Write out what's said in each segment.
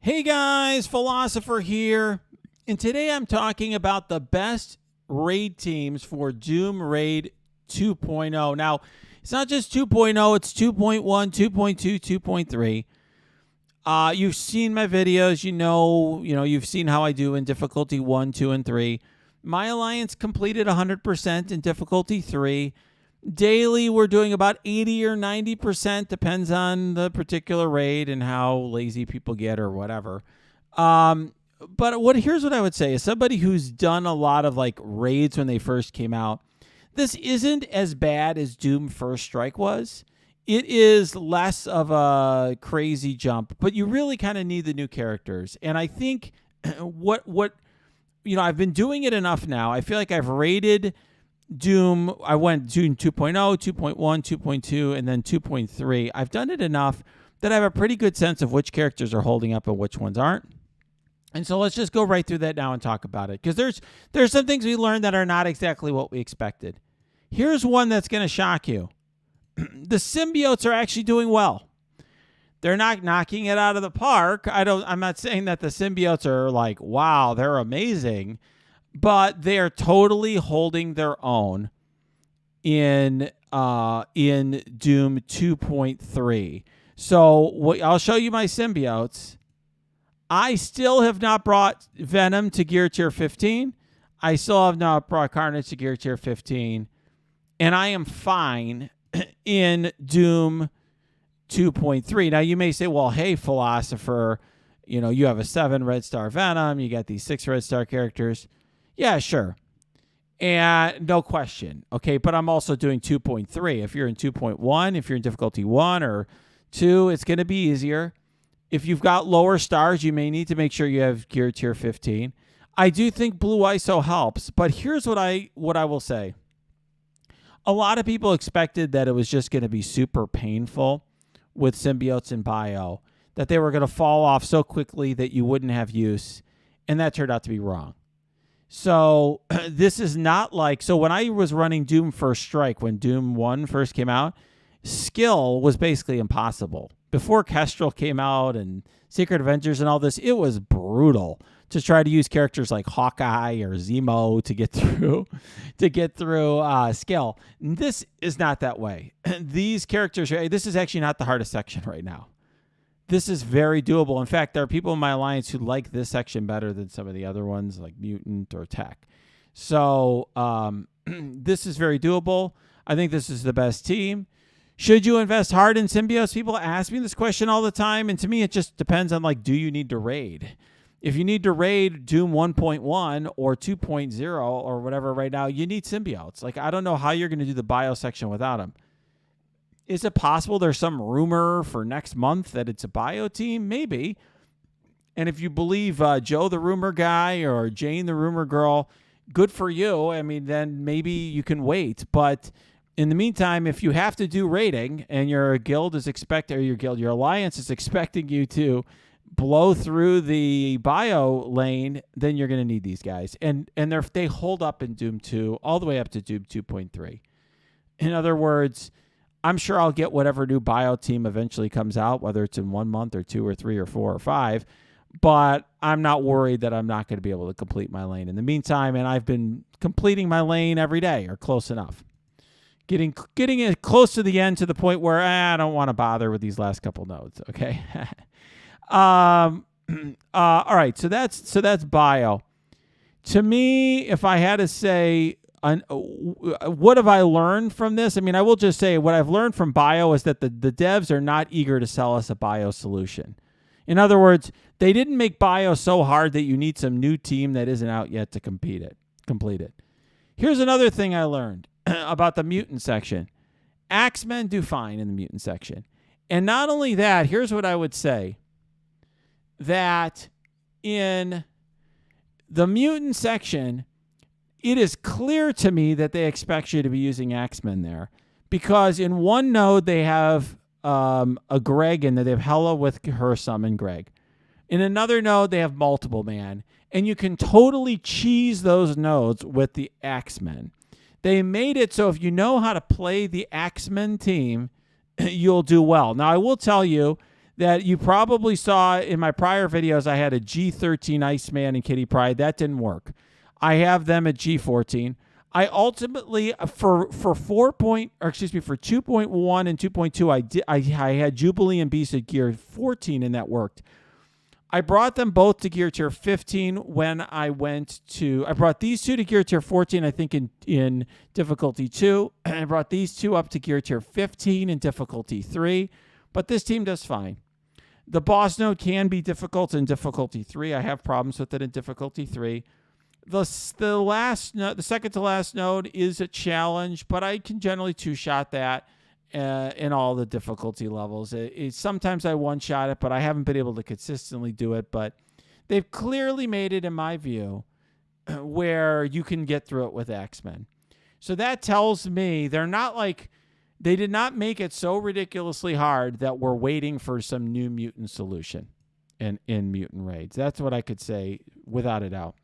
Hey guys, Philosopher here, and today I'm talking about the best raid teams for Doom Raid 2.0. Now, it's not just 2.0, it's 2.1, 2.2, 2.3. You've seen my videos, you've seen how I do in difficulty 1, 2, and 3. My alliance completed 100% in difficulty 3. Daily, we're doing about 80 or 90%, depends on the particular raid and how lazy people get or whatever. But here's what I would say. As somebody who's done a lot of like raids when they first came out, this isn't as bad as Doom First Strike was. It is less of a crazy jump, but you really kind of need the new characters. And I think I've been doing it enough now. I feel like I've raided Doom. I went Doom 2.0, 2.1, 2.2, and then 2.3. I've done it enough that I have a pretty good sense of which characters are holding up and which ones aren't. And so let's just go right through that now and talk about it, because there's some things we learned that are not exactly what we expected. Here's one that's going to shock you. The symbiotes are actually doing well. They're not knocking it out of the park. I'm not saying that the symbiotes are like, wow, they're amazing, but they are totally holding their own in Doom 2.3. So I'll show you my symbiotes. I still have not brought Venom to gear tier 15. I still have not brought Carnage to gear tier 15. And I am fine in Doom 2.3. Now, you may say, well, hey, Philosopher, you have a 7 Red Star Venom. You got these 6 Red Star characters. Yeah, sure. And no question. Okay, but I'm also doing 2.3. If you're in 2.1, if you're in difficulty 1 or 2, it's going to be easier. If you've got lower stars, you may need to make sure you have gear tier 15. I do think Blue ISO helps, but here's what I will say. A lot of people expected that it was just going to be super painful with symbiotes and bio, that they were going to fall off so quickly that you wouldn't have use, and that turned out to be wrong. So this is not like, so when I was running Doom First Strike, when Doom 1 first came out, skill was basically impossible. Before Kestrel came out and Secret Avengers and all this, it was brutal to try to use characters like Hawkeye or Zemo to get through skill. This is not that way. These characters, this is actually not the hardest section right now. This is very doable. In fact, there are people in my alliance who like this section better than some of the other ones, like Mutant or Tech. So this is very doable. I think this is the best team. Should you invest hard in symbiotes? People ask me this question all the time, and to me, it just depends on, like, do you need to raid? If you need to raid Doom 1.1 or 2.0 or whatever right now, you need symbiotes. Like, I don't know how you're going to do the bio section without them. Is it possible there's some rumor for next month that it's a bio team? Maybe. And if you believe Joe the rumor guy or Jane the rumor girl, good for you. I mean, then maybe you can wait. But in the meantime, if you have to do raiding and your guild is your alliance is expecting you to blow through the bio lane, then you're going to need these guys. And they hold up in Doom 2 all the way up to Doom 2.3. In other words, I'm sure I'll get whatever new bio team eventually comes out, whether it's in 1 month or 2 or 3 or 4 or 5. But I'm not worried that I'm not going to be able to complete my lane in the meantime. And I've been completing my lane every day or close enough. Getting it close to the end, to the point where I don't want to bother with these last couple nodes. Okay. All right. So that's bio. To me, if I had to say, what have I learned from this? I mean, I will just say what I've learned from bio is that the devs are not eager to sell us a bio solution. In other words, they didn't make bio so hard that you need some new team that isn't out yet to complete it. Here's another thing I learned about the mutant section. XMen do fine in the mutant section. And not only that, here's what I would say. That in the mutant section, it is clear to me that they expect you to be using XMen there, because in one node they have a Greg in there. They have Hela with her summon Greg. In another node they have multiple man, and you can totally cheese those nodes with the XMen. They made it so if you know how to play the XMen team, you'll do well. Now I will tell you that you probably saw in my prior videos. I had a G13 Iceman and Kitty Pryde. That didn't work. I have them at G14. I ultimately for 2.1 and 2.2 I had Jubilee and Beast at gear 14, and that worked. I brought them both to gear tier 15 when I brought these two to gear tier 14, I think in difficulty 2. I brought these two up to gear tier 15 in difficulty 3, but this team does fine. The boss node can be difficult in difficulty 3. I have problems with it in difficulty 3. The second to last node is a challenge, but I can generally two-shot that in all the difficulty levels. Sometimes I one-shot it, but I haven't been able to consistently do it. But they've clearly made it, in my view, where you can get through it with XMen. So that tells me they did not make it so ridiculously hard that we're waiting for some new mutant solution in mutant raids. That's what I could say without a doubt.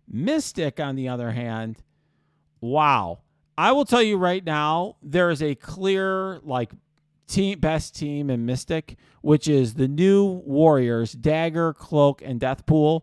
Mystic, on the other hand, wow. I will tell you right now, there is a clear best team in Mystic, which is the new Warriors, Dagger, Cloak, and Deathpool.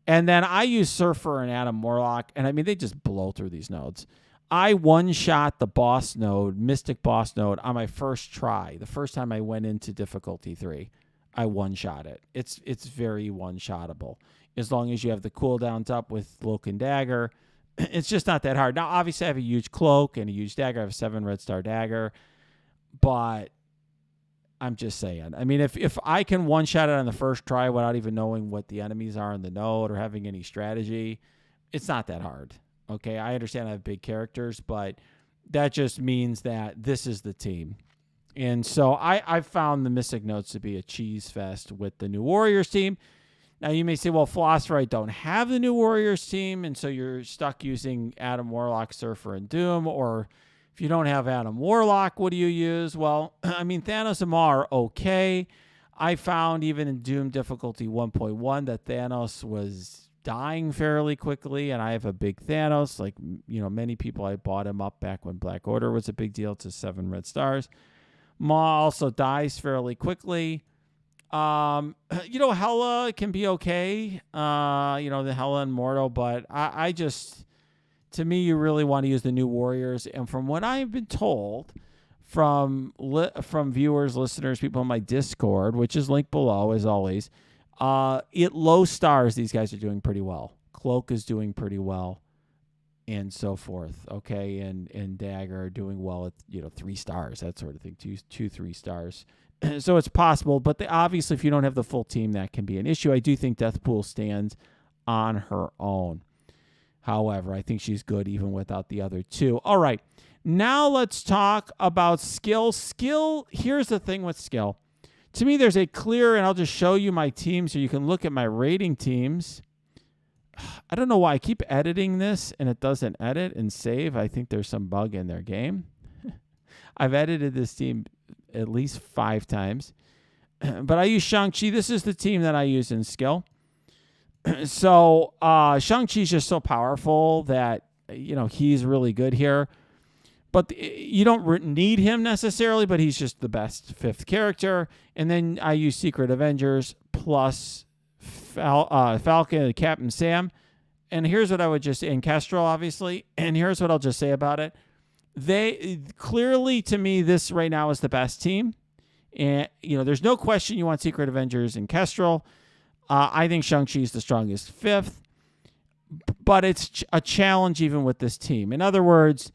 And then I use Surfer and Adam Warlock, and I mean, they just blow through these nodes. I one-shot the boss node, Mystic boss node, on my first try. The first time I went into difficulty 3, I one-shot it. It's very one-shottable. As long as you have the cooldowns up with Cloak and Dagger, it's just not that hard. Now, obviously, I have a huge Cloak and a huge Dagger. I have a 7 red star Dagger. But I'm just saying. I mean, if I can one-shot it on the first try without even knowing what the enemies are in the node or having any strategy, it's not that hard. Okay, I understand I have big characters, but that just means that this is the team. And so I found the Mystic nodes to be a cheese fest with the new Warriors team. Now, you may say, well, Philosopher, I don't have the new Warriors team, and so you're stuck using Adam Warlock, Surfer, and Doom. Or if you don't have Adam Warlock, what do you use? Well, I mean, Thanos and Maw are okay. I found even in Doom difficulty 1.1 that Thanos was dying fairly quickly, and I have a big Thanos. Like, many people, I bought him up back when Black Order was a big deal to 7 red stars. Maw also dies fairly quickly. Hela can be okay. The Hela and Mordo, but I just, to me, you really want to use the new Warriors. And from what I've been told from viewers, listeners, people on my Discord, which is linked below as always, at low stars, these guys are doing pretty well. Cloak is doing pretty well, and so forth. Okay, and Dagger are doing well at 3 stars, that sort of thing, 3 stars. So it's possible, but obviously, if you don't have the full team, that can be an issue. I do think Deathpool stands on her own. However, I think she's good even without the other 2. All right, now let's talk about skill. Skill, here's the thing with skill. To me, there's a clear, and I'll just show you my team so you can look at my rating teams. I don't know why I keep editing this, and it doesn't edit and save. I think there's some bug in their game. I've edited this team at least 5 times. But I use Shang-Chi. This is the team that I use in skill. So Shang-Chi's just so powerful that, he's really good here. But you don't need him necessarily, but he's just the best 5th character. And then I use Secret Avengers plus Falcon and Captain Sam. And here's what I would just say, and Kestrel, obviously. And here's what I'll just say about it. They clearly, to me, this right now is the best team. And, there's no question you want Secret Avengers and Kestrel. I think Shang-Chi is the strongest 5th. But it's a challenge even with this team. In other words,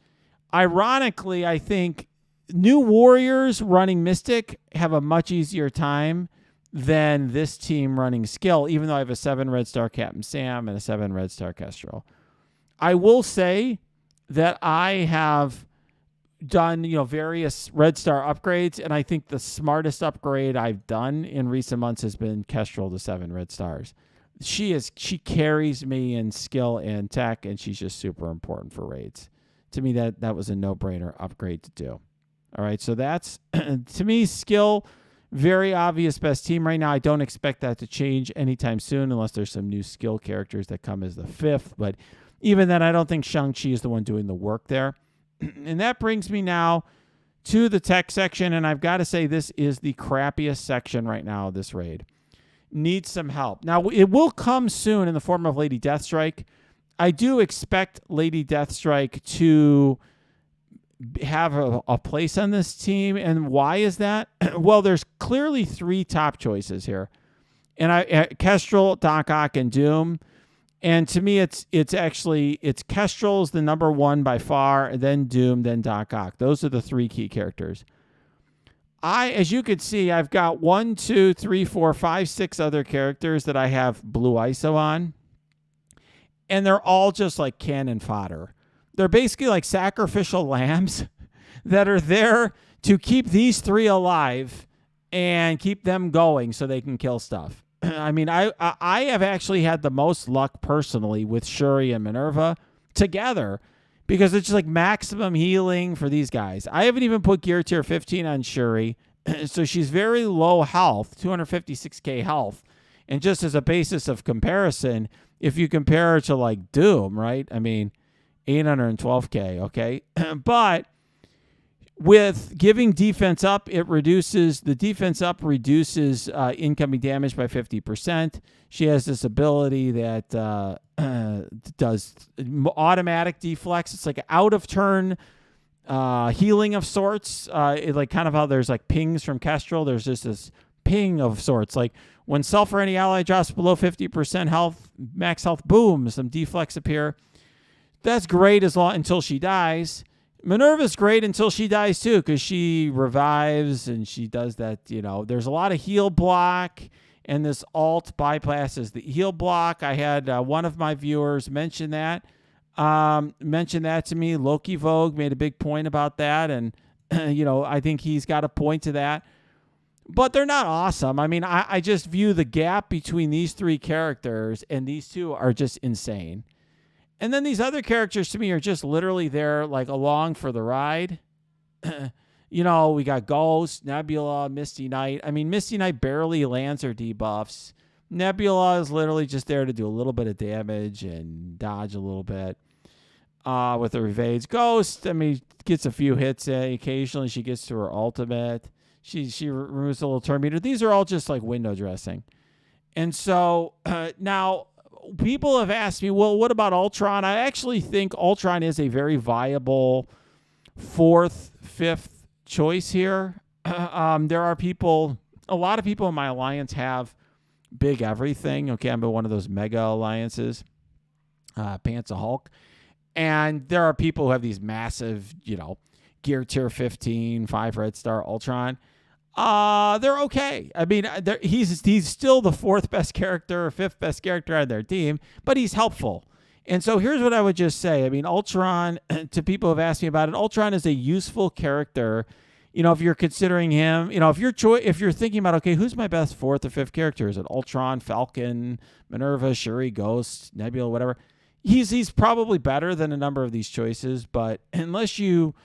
ironically, I think new Warriors running Mystic have a much easier time than this team running skill, even though I have a 7 red star Captain Sam and a 7 red star Kestrel. I will say that I have done, various red star upgrades, and I think the smartest upgrade I've done in recent months has been Kestrel to 7 red stars. She carries me in skill and tech, and she's just super important for raids. To me, that was a no-brainer upgrade to do. All right, so that's, to me, skill, very obvious best team right now. I don't expect that to change anytime soon unless there's some new skill characters that come as the 5th. But even then, I don't think Shang-Chi is the one doing the work there. And that brings me now to the tech section, and I've got to say this is the crappiest section right now of this raid. Needs some help. Now, it will come soon in the form of Lady Deathstrike. I do expect Lady Deathstrike to have a place on this team, and why is that? Well, there's clearly 3 top choices here, and Kestrel, Doc Ock, and Doom. And to me, it's Kestrel's the number 1 by far, then Doom, then Doc Ock. Those are the 3 key characters. As you can see, I've got 1, 2, 3, 4, 5, 6 other characters that I have blue ISO on. And they're all just like cannon fodder. They're basically like sacrificial lambs that are there to keep these 3 alive and keep them going so they can kill stuff. I mean, I have actually had the most luck personally with Shuri and Minerva together, because it's just like maximum healing for these guys. I haven't even put gear tier 15 on Shuri, so she's very low health, 256k health. And just as a basis of comparison, if you compare her to like Doom, right? I mean, 812k, okay? But with giving defense up, reduces incoming damage by 50%. She has this ability that does automatic deflex. It's like out of turn healing of sorts. Like kind of how there's like pings from Kestrel. There's just this ping of sorts. Like when self or any ally drops below 50% health, max health, boom, some deflex appear. That's great until she dies. Minerva's great until she dies too, because she revives and she does that, there's a lot of heal block, and this alt bypasses the heal block. I had one of my viewers mention that to me. Loki Vogue made a big point about that, and I think he's got a point to that. But they're not awesome. I mean, I just view the gap between these 3 characters and these 2 are just insane. And then these other characters to me are just literally there like along for the ride. We got Ghost, Nebula, Misty Knight. I mean, Misty Knight barely lands her debuffs. Nebula is literally just there to do a little bit of damage and dodge a little bit with her evades. Ghost, I mean, gets a few hits occasionally. She gets to her ultimate. She removes a little turn meter. These are all just like window dressing. And so now people have asked me, well, what about Ultron? I actually think Ultron is a very viable 4th, 5th choice here. There are a lot of people in my alliance have big everything. Okay, I'm in one of those mega alliances, Pants of Hulk. And there are people who have these massive, gear tier 15, 5 red star Ultron. They're okay. I mean, he's still the 4th best character or 5th best character on their team, but he's helpful. And so here's what I would just say. I mean, Ultron, to people who have asked me about it, Ultron is a useful character. If you're considering him, if you're thinking about, okay, who's my best 4th or 5th character? Is it Ultron, Falcon, Minerva, Shuri, Ghost, Nebula, whatever? He's probably better than a number of these choices, but unless you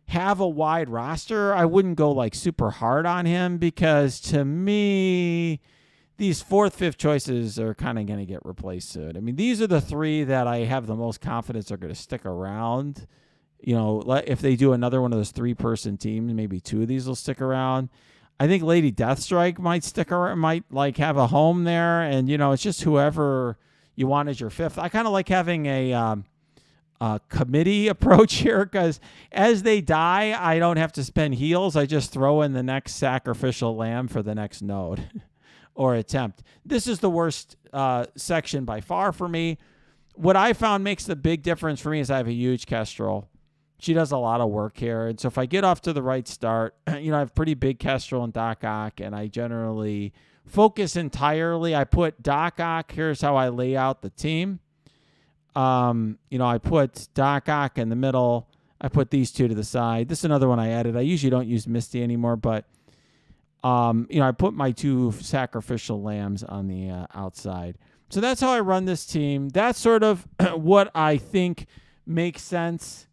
have a wide roster, I wouldn't go like super hard on him, because to me, these 4th, 5th choices are kind of going to get replaced soon. I mean, these are the 3 that I have the most confidence are going to stick around. If they do another one of those 3-person teams, maybe 2 of these will stick around. I think Lady Deathstrike might stick around, might like have a home there, and it's just whoever you want as your 5th. I kind of like having a committee approach here, because as they die, I don't have to spend heals. I just throw in the next sacrificial lamb for the next node or attempt. This is the worst section by far for me. What I found makes the big difference for me is I have a huge Kestrel. She does a lot of work here. And so if I get off to the right start, I have pretty big Kestrel and Doc Ock, and I generally focus entirely. I put Doc Ock, here's how I lay out the team. I put Doc Ock in the middle. I put these 2 to the side. This is another one I added. I usually don't use Misty anymore, but, I put my 2 sacrificial lambs on the outside. So that's how I run this team. That's sort of what I think makes sense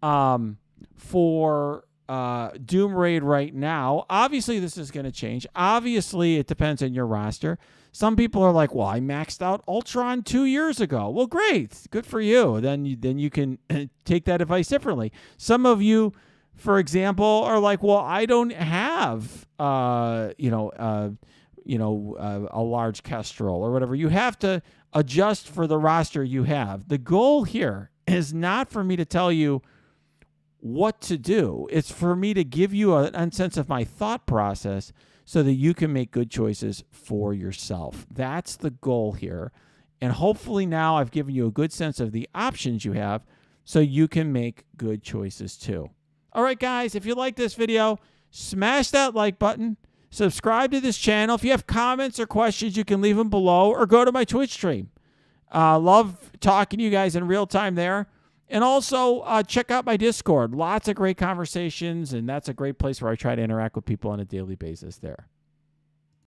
for Doom Raid right now. Obviously, this is going to change. Obviously, it depends on your roster. Some people are like, well, I maxed out Ultron 2 years ago. Well, great. Good for you. Then you can take that advice differently. Some of you for example, are like, well, I don't have, a large kestrel or whatever. You have to adjust for the roster you have. The goal here is not for me to tell you what to do. It's for me to give you a sense of my thought process so that you can make good choices for yourself. That's the goal here. And hopefully now I've given you a good sense of the options you have so you can make good choices too. All right, guys, if you like this video, smash that like button. Subscribe to this channel. If you have comments or questions, you can leave them below or go to my Twitch stream. Love talking to you guys in real time there. And also check out my Discord. Lots of great conversations, and that's a great place where I try to interact with people on a daily basis there.